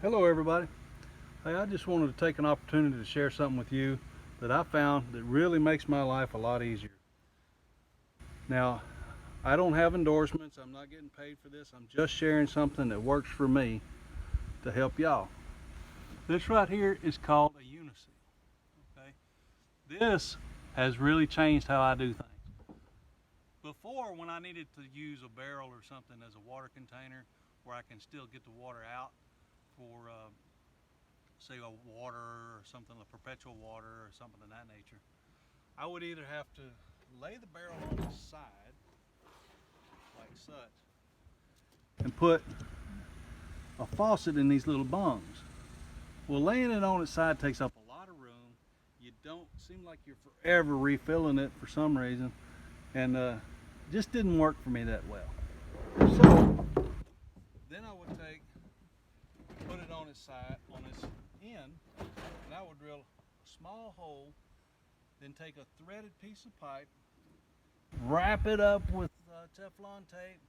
Hello everybody. Hey, I just wanted to take an opportunity to share something with you that I found that really makes my life a lot easier. Now, I don't have endorsements. I'm not getting paid for this. I'm just sharing something that works for me to help y'all. This right here is called a Uniseal. Okay? This has really changed how I do things. Before, when I needed to use a barrel or something as a water container where I can still get the water out for say a water or something, a perpetual water or something of that nature, I would either have to lay the barrel on its side like such and put a faucet in these little bungs. Well, laying it on its side takes up a lot of room. You don't seem like you're forever refilling it for some reason, and just didn't work for me that well. So then I would put it on its side, on its end, and I would drill a small hole, then take a threaded piece of pipe, wrap it up with Teflon tape,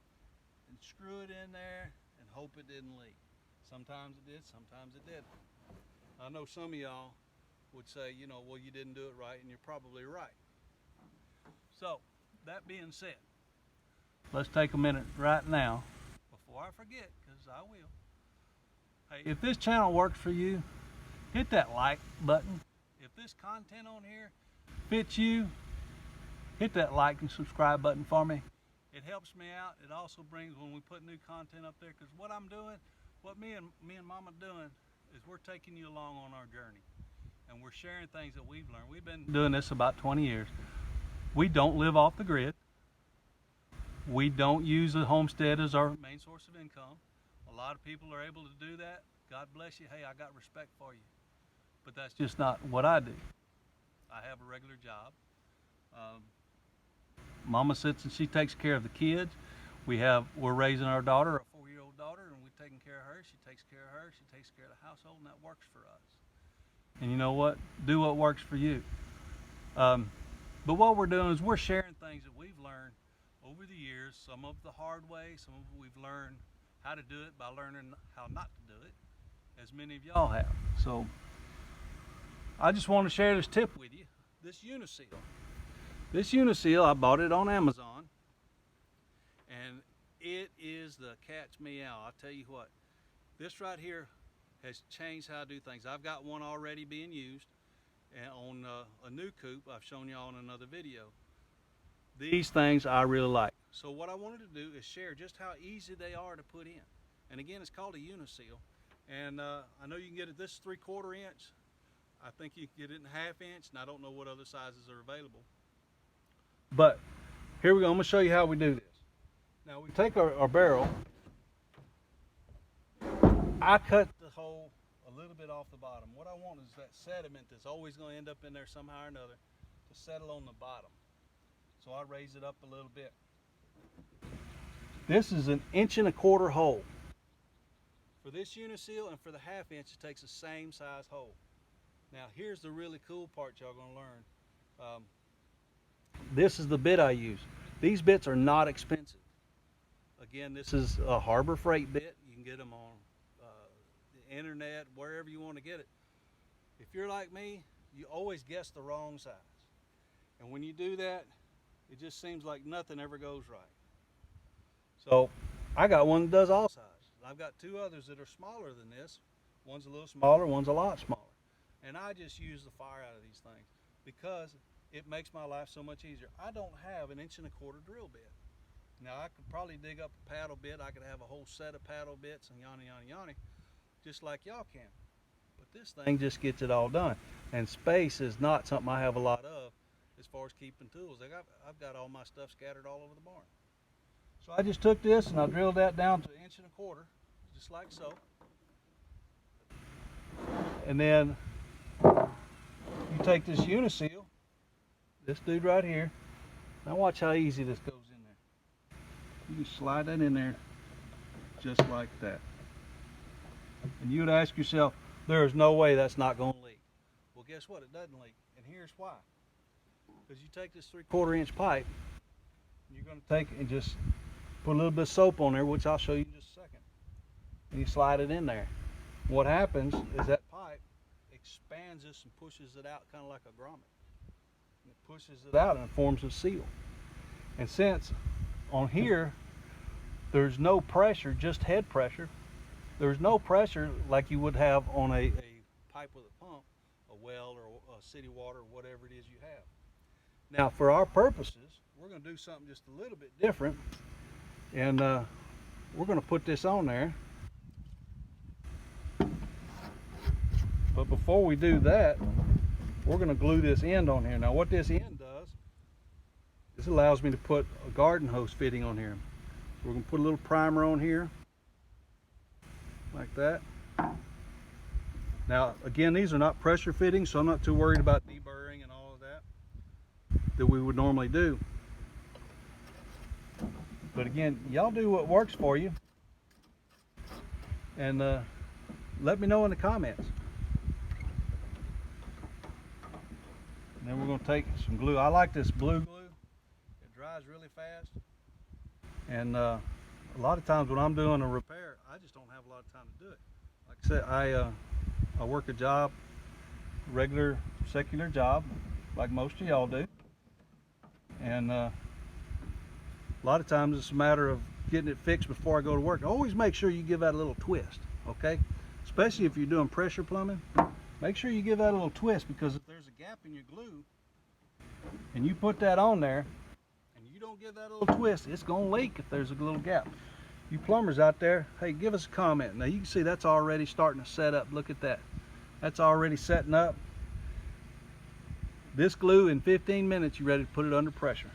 and screw it in there and hope it didn't leak. Sometimes it did, sometimes it didn't. I know some of y'all would say, well, you didn't do it right, and you're probably right. So, that being said, let's take a minute right now, before I forget, because I will. Hey, if this channel works for you, hit that like button. If this content on here fits you, hit that like and subscribe button for me. It helps me out. It also brings, when we put new content up there, because what I'm doing, what me and Mama doing, is we're taking you along on our journey, and we're sharing things that we've learned. We've been doing this about 20 years. We don't live off the grid. We don't use a homestead as our main source of income. A lot of people are able to do that. God bless you. Hey, I got respect for you. But that's just not what I do. I have a regular job. Mama sits and she takes care of the kids. We're raising our daughter, a 4-year-old daughter, and we're taking care of her. She takes care of her. She takes care of the household, and that works for us. And you know what? Do what works for you. But what we're doing is we're sharing things that we've learned over the years, some of the hard way, some of it we've learned how to do it by learning how not to do it, as many of y'all have. So I just want to share this tip with you, this Uniseal. This Uniseal, I bought it on Amazon, and it is the cat's meow. I'll tell you what, this right here has changed how I do things. I've got one already being used and on a new coop I've shown y'all in another video. These things I really like. So what I wanted to do is share just how easy they are to put in. And again, it's called a Uniseal. And I know you can get it, this 3/4 inch. I think you can get it in 1/2 inch, and I don't know what other sizes are available. But here we go, I'm gonna show you how we do this. Now we take our barrel. I cut the hole a little bit off the bottom. What I want is that sediment that's always gonna end up in there somehow or another to settle on the bottom. So I raise it up a little bit. This is an 1.25 inch hole. For this Uniseal and for the 1/2 inch, it takes the same size hole. Now here's the really cool part y'all gonna learn. This is the bit I use. These bits are not expensive. Again, this is a Harbor Freight bit. You can get them on the internet, wherever you want to get it. If you're like me, you always guess the wrong size. And when you do that, it just seems like nothing ever goes right. So I got one that does all sizes. I've got 2 others that are smaller than this. One's a little smaller, one's a lot smaller. And I just use the fire out of these things because it makes my life so much easier. I don't have an 1.25 inch drill bit. Now I could probably dig up a paddle bit. I could have a whole set of paddle bits and yonny, just like y'all can. But this thing just gets it all done. And space is not something I have a lot of as far as keeping tools. I've got all my stuff scattered all over the barn. So I just took this and I drilled that down to 1.25 inch, just like so. And then you take this Uniseal, this dude right here. Now watch how easy this goes in there. You can slide that in there just like that. And you would ask yourself, there is no way that's not going to leak. Well, guess what? It doesn't leak. And here's why. Because you take this 3/4 inch pipe, and you're going to take it and just put a little bit of soap on there, which I'll show you in just a second. And you slide it in there. what happens is that pipe expands this and pushes it out kind of like a grommet. And it pushes it out and it forms a seal. And since on here there's no pressure, just head pressure, there's no pressure like you would have on a pipe with a pump, a well or a city water or whatever it is you have. Now for our purposes, we're going to do something just a little bit different, and we're going to put this on there. But before we do that, we're going to glue this end on here. Now what this end does, this allows me to put a garden hose fitting on here. So we're going to put a little primer on here, like that. Now again, these are not pressure fittings, so I'm not too worried about deburring and all of that we would normally do. But again, y'all do what works for you, and let me know in the comments. And then we're going to take some glue. I like this blue glue. It dries really fast. And a lot of times when I'm doing a repair, I just don't have a lot of time to do it. Like I said, I work a job, regular secular job, like most of y'all do. And a lot of times it's a matter of getting it fixed before I go to work. Always make sure you give that a little twist, okay? Especially if you're doing pressure plumbing. Make sure you give that a little twist, because if there's a gap in your glue and you put that on there and you don't give that little twist, it's going to leak if there's a little gap. You plumbers out there, hey, give us a comment. Now you can see that's already starting to set up. Look at that. That's already setting up. This glue, in 15 minutes, you're ready to put it under pressure.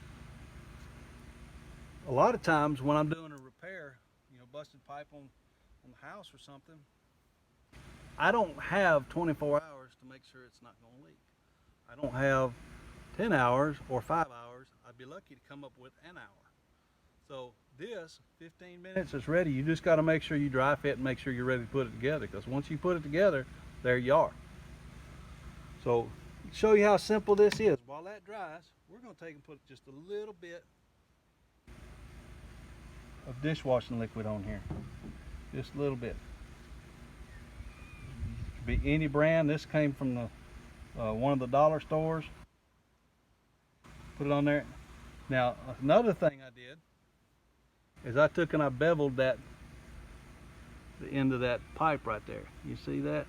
A lot of times when I'm doing a repair, you know, busted pipe on the house or something, I don't have 24 hours to make sure it's not going to leak. I don't have 10 hours or 5 hours. I'd be lucky to come up with an hour. So this, 15 minutes is ready. You just got to make sure you dry fit and make sure you're ready to put it together, because once you put it together, there you are. So show you how simple this is. While that dries, we're going to take and put just a little bit of dishwashing liquid on here. Just a little bit. Be any brand. This came from the one of the dollar stores. Put it on there. Now another thing I did is I took and I beveled the end of that pipe right there. You see that?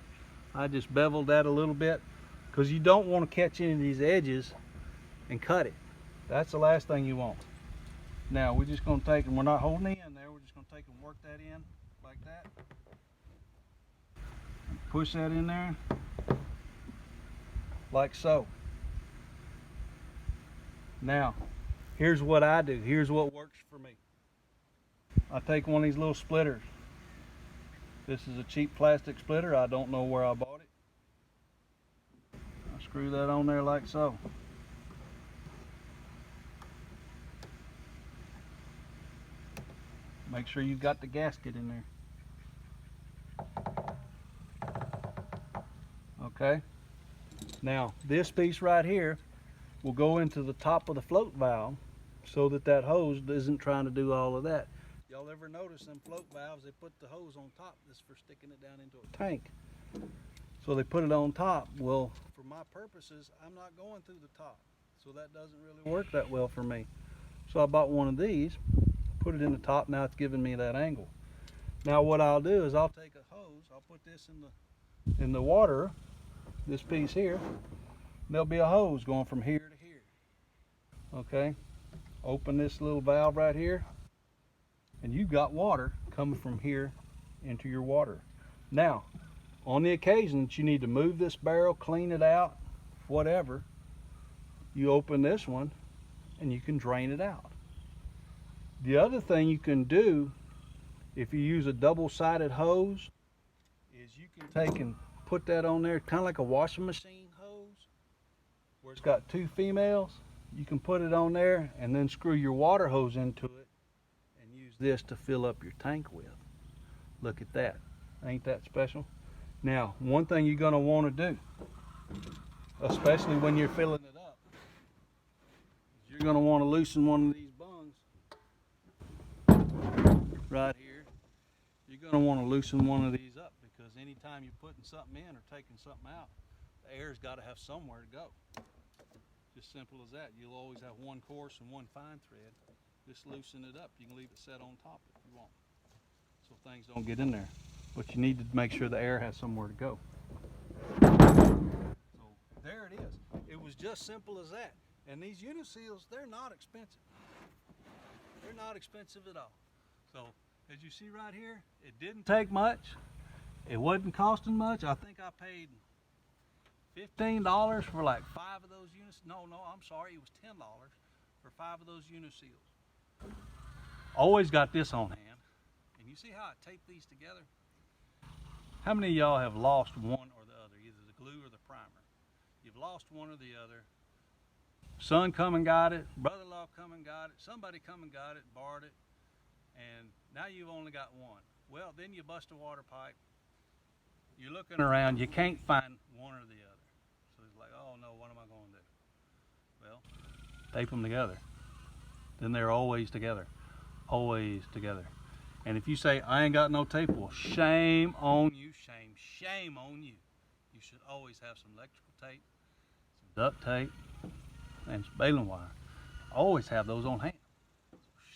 I just beveled that a little bit, because you don't want to catch any of these edges and cut it. That's the last thing you want. Now we're just going to take, and we're not holding the end there, we're just going to take and work that in like that. Push that in there like so. Now here's what I do. Here's what works for me. I take one of these little splitters. This is a cheap plastic splitter. I don't know where I bought it. I screw that on there like so. Make sure you've got the gasket in there. Okay, now this piece right here will go into the top of the float valve, so that hose isn't trying to do all of that. Y'all ever notice them float valves, they put the hose on top? This is for sticking it down into a tank. So they put it on top. Well, for my purposes, I'm not going through the top, so that doesn't really work that well for me. So I bought one of these, put it in the top. Now it's giving me that angle. Now what I'll do is I'll take a hose, I'll put this in the water, this piece here. There'll be a hose going from here to here. Okay, open this little valve right here, and you've got water coming from here into your water. Now, on the occasion that you need to move this barrel, clean it out, whatever, you open this one and you can drain it out. The other thing you can do, if you use a double-sided hose, is you can take and put that on there, kind of like a washing machine hose, where it's got two females. You can put it on there and then screw your water hose into it and use this to fill up your tank with. Look at that. Ain't that special? Now, one thing you're going to want to do, especially when you're filling it up, is you're going to want to loosen one of these bungs right here. You're going to want to loosen one of these up, because anytime you're putting something in or taking something out, the air's got to have somewhere to go. Just simple as that. You'll always have one coarse and one fine thread. Just loosen it up. You can leave it set on top if you want, so things don't get in there. But you need to make sure the air has somewhere to go. So there it is. It was just simple as that. And these Uniseals, they're not expensive. They're not expensive at all. So as you see right here, it didn't take much. It wasn't costing much. I think I paid $15 for like 5 of those Uniseals. No, I'm sorry, it was $10 for 5 of those Uniseals. Always got this on hand. And you see how I tape these together? How many of y'all have lost one or the other, either the glue or the primer? You've lost one or the other. Son come and got it, brother-in-law come and got it, somebody come and got it, borrowed it, and now you've only got one. Well, then you bust a water pipe. You're looking around, you can't find one or the other. So it's like, oh no, what am I going to do? Well, tape them together. Then they're always together, always together. And if you say, I ain't got no tape, well, shame on you, shame on you. You should always have some electrical tape, some duct tape, and some baling wire. Always have those on hand.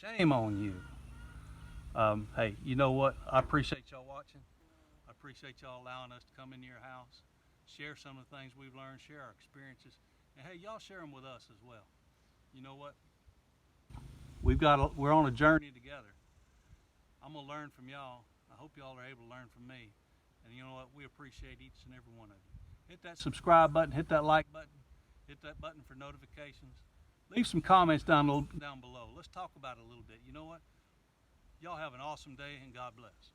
Shame on you. Hey, you know what? I appreciate y'all watching. I appreciate y'all allowing us to come into your house, share some of the things we've learned, share our experiences, and hey, y'all share them with us as well. You know what? We're on a journey together. I'm gonna learn from y'all. I hope y'all are able to learn from me. And you know what? We appreciate each and every one of you. Hit that subscribe button, hit that like button, hit that button for notifications. Leave some comments down below. Let's talk about it a little bit. You know what? Y'all have an awesome day and God bless.